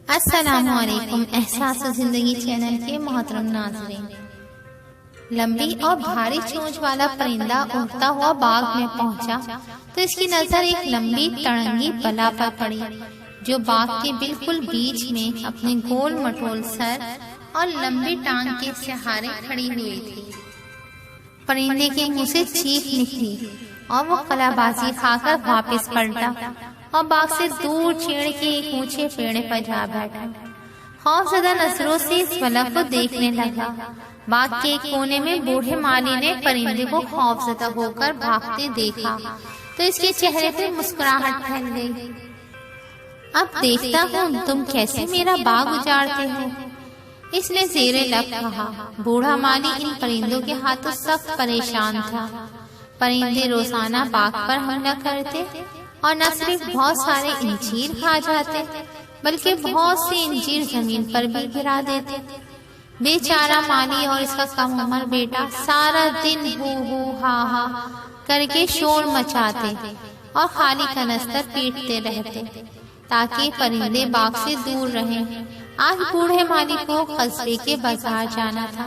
السلام علیکم احساس زندگی چینل کے محترم ناظرین، لمبی اور بھاری چونچ والا پرندہ اڑتا ہوا باغ میں پہنچا تو اس کی نظر ایک لمبی تڑنگی بلا پر پڑی جو باغ کے بالکل بیچ میں اپنے گول مٹول سر اور لمبی ٹانگ کے سہارے کھڑی ہوئی تھی۔ پرندے کے منہ سے چیخ نکلی اور وہ قلع بازی کھا کر واپس پلٹا اور باغ سے دور چیڑ کے ایک اونچے پیڑ پر جا بیٹھا۔ خوف زدہ نظروں سے اس بلا کو دیکھنے لگا۔ باغ کے ایک کونے میں بوڑھے مالی نے پرندے کو خوف زدہ ہو کر بھاگتے دیکھا تو اس کے چہرے پہ مسکراہٹ پھیل گئی۔ اب دیکھتا ہوں تم کیسے میرا باغ اجاڑتے ہو، اس نے زیر لب کہا۔ بوڑھا مالی ان پرندوں کے ہاتھوں سخت پریشان تھا۔ پرندے روزانہ باغ پر حملہ کرتے اور نہ صرف بہت سارے انجیر کھا جاتے بلکہ بہت سی انجیر زمین پر بھی گرا دیتے۔ بیچارہ مالی اور اس کا کم عمر بیٹا سارا دن ہو ہو ہا ہا کر کے شور مچاتے اور خالی کنستر پیٹتے رہتے تاکہ پرندے باغ سے دور رہیں۔ آج بوڑھے مالی کو قصبے کے بازار جانا تھا۔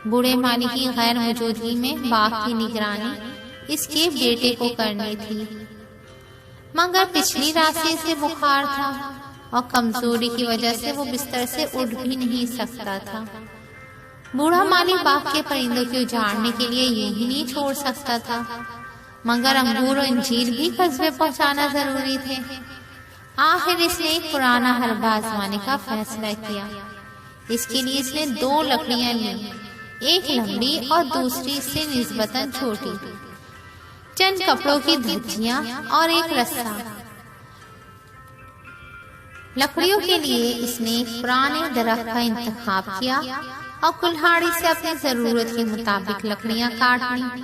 بوڑھے مالی کی غیر موجودگی میں باغ کی نگرانی اس کے بیٹے کو کرنی تھی، مگر پچھلی رات سے اسے بخار تھا اور کمزوری کی وجہ سے وہ بستر سے اٹھ بھی نہیں سکتا تھا۔ بوڑھا مالی باغ کے پرندوں کو اجاڑنے کے لیے یوں ہی نہیں چھوڑ سکتا تھا، مگر انگور اور انجیر بھی قصبے پہنچانا ضروری تھے۔ آخر اس نے ایک پرانا حربہ آزمانے کا فیصلہ کیا۔ اس کے لیے اس نے 2 لکڑیاں لیں، ایک لمبی اور دوسری سے نسبتاً چھوٹی، چند کپڑوں کی دھجیاں اور ایک رسا۔ لکڑیوں کے لیے اس نے ایک پرانے درخت کا انتخاب کیا اور کلہاڑی سے اپنی ضرورت کے مطابق لکڑیاں کاٹ لی۔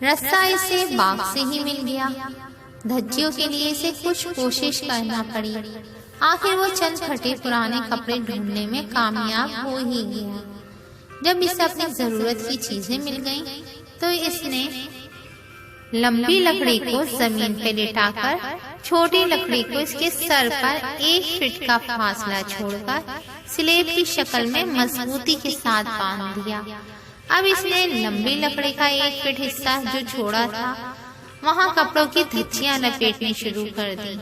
رسا اسے باغ سے ہی مل گیا۔ دھجیوں کے لیے اسے کچھ کوشش کرنا پڑی۔ آخر وہ چند پھٹے پرانے کپڑے ڈھونڈنے میں کامیاب ہو ہی گیا۔ جب اسے اپنی ضرورت کی چیزیں مل گئیں تو اس نے لمبی لکڑی کو زمین پہ لٹا کر چھوٹی لکڑی کو اس کے سر پر 1 فٹ کا فاصلہ چھوڑ کر سلیب کی شکل میں مضبوطی کے ساتھ باندھ دیا۔ اب اس نے لمبی لکڑی کا 1 فٹ حصہ جو چھوڑا تھا وہاں کپڑوں کی دھجیاں لپیٹنی شروع کر دی۔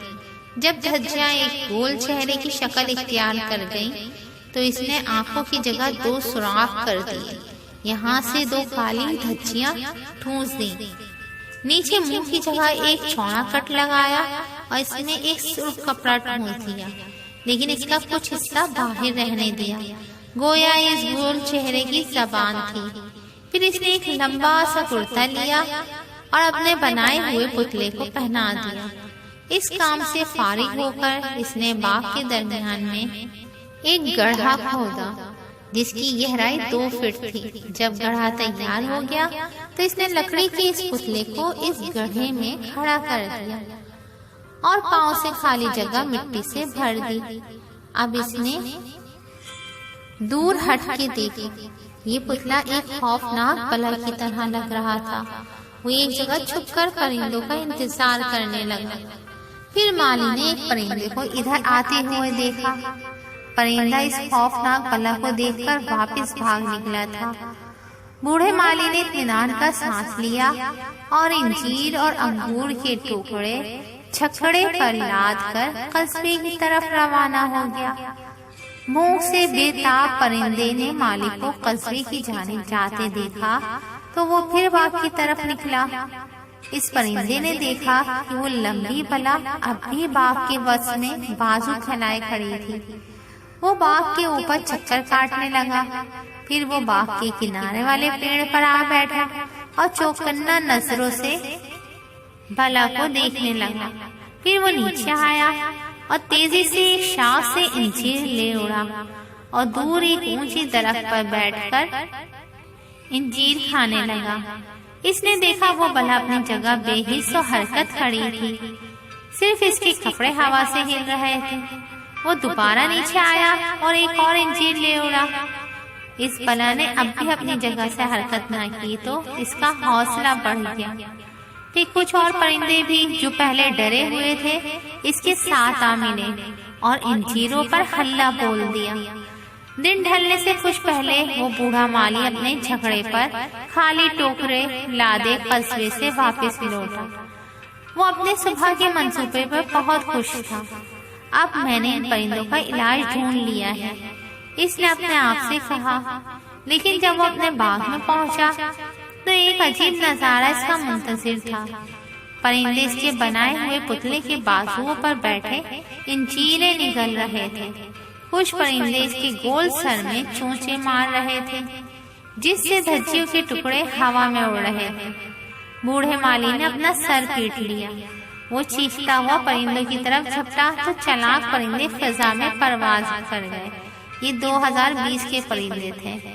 جب دھجیاں ایک گول چہرے کی شکل اختیار کر گئیں تو اس نے آنکھوں کی جگہ 2 سوراخ کر دیے۔ یہاں سے 2 کالی دھجیاں ٹھونس دیں، نیچے منہ کی جگہ ایک چوڑا کٹ لگایا اور اس نے ایک سرخ کپڑا ٹھونس دیا، لیکن اس کا کچھ حصہ باہر رہنے دیا، گویا اس گول چہرے کی زبان تھی۔ پھر اس نے ایک لمبا سا کرتا لیا اور اپنے بنائے ہوئے پتلے کو پہنا دیا۔ اس کام سے فارغ ہو کر اس نے باغ کے درمیان میں ایک گڑھا کھودا جس کی گہرائی 2 فٹ تھی۔ جب گڑھا تیار ہو گیا تو اس نے لکڑی کے اس پتلے کو اس گڑھے میں کھڑا کر دیا اور پاؤں سے خالی جگہ مٹی سے بھر دی۔ اب اس نے دور ہٹ کے دیکھا، یہ پتلا ایک خوفناک بلا کی طرح لگ رہا تھا۔ وہ ایک جگہ چھپ کر پرندوں کا انتظار کرنے لگا۔ پھر مالی نے ایک پرندے کو ادھر آتے ہوئے دیکھا۔ پرندہ اس خوفناک بلا کو دیکھ کر واپس بھاگ نکلا تھا۔ بوڑھے مالی نے اطمینان کا سانس لیا اور انجیر اور انگور کے ٹکڑے چھکڑے پر لاد کر قصبے کی طرف روانہ ہو گیا۔ بھوک سے بے تاب پرندے نے مالی کو قصبے کی جانب جاتے دیکھا تو وہ پھر باغ کی طرف نکلا۔ اس پرندے نے دیکھا کہ وہ لمبی بلا اب بھی باغ کے وسط میں بازو پھیلائے کھڑی تھی۔ وہ باغ کے اوپر چکر کاٹنے لگا، پھر وہ باغ کے کنارے والے پیڑ پر آ بیٹھا اور چوکنا نظروں سے بلا کو دیکھنے لگا۔ پھر وہ نیچے آیا اور تیزی سے ایک شاخ سے انجیر لے اڑا اور دور ایک اونچی درخت پر بیٹھ کر انجیر کھانے لگا۔ اس نے دیکھا وہ بلا اپنی جگہ بے حس و حرکت کھڑی تھی، صرف اس کے کپڑے ہوا سے ہل رہے تھے۔ وہ دوبارہ نیچے آیا اور ایک اور انجیر لے اڑا۔ اس بلا نے اب بھی اپنی جگہ سے حرکت نہ کی تو اس کا حوصلہ بڑھ گیا۔ پھر کچھ اور پرندے بھی جو پہلے ڈرے ہوئے تھے اس کے ساتھ آ ملے۔ اور انجیروں پر ہلا بول دیا۔ دن ڈھلنے سے کچھ پہلے وہ بوڑھا مالی اپنے جھگڑے پر خالی ٹوکرے لادے قصبے سے واپس لوٹا۔ وہ اپنے صبح کے منصوبے پر بہت خوش تھا۔ اب میں نے ان پرندوں کا علاج ڈھونڈ لیا ہے، اس نے اپنے آپ سے کہا۔ لیکن جب وہ اپنے باغ میں پہنچا تو ایک عجیب نظارہ اس کا منتظر تھا۔ پرندے اس کے بنائے ہوئے پتلے کے بازوؤں پر بیٹھے انجیریں نگل رہے تھے۔ کچھ پرندے اس کے گول سر میں چونچے مار رہے تھے، جس سے دھجیوں کے ٹکڑے ہوا میں اڑ رہے تھے۔ بوڑھے مالی نے اپنا سر پیٹ لیا۔ وہ چیختا ہوا پرندوں کی طرف جھپٹا تو چلاک پرندے فضا میں پرواز کر گئے۔ یہ 2020 کے پرندے تھے۔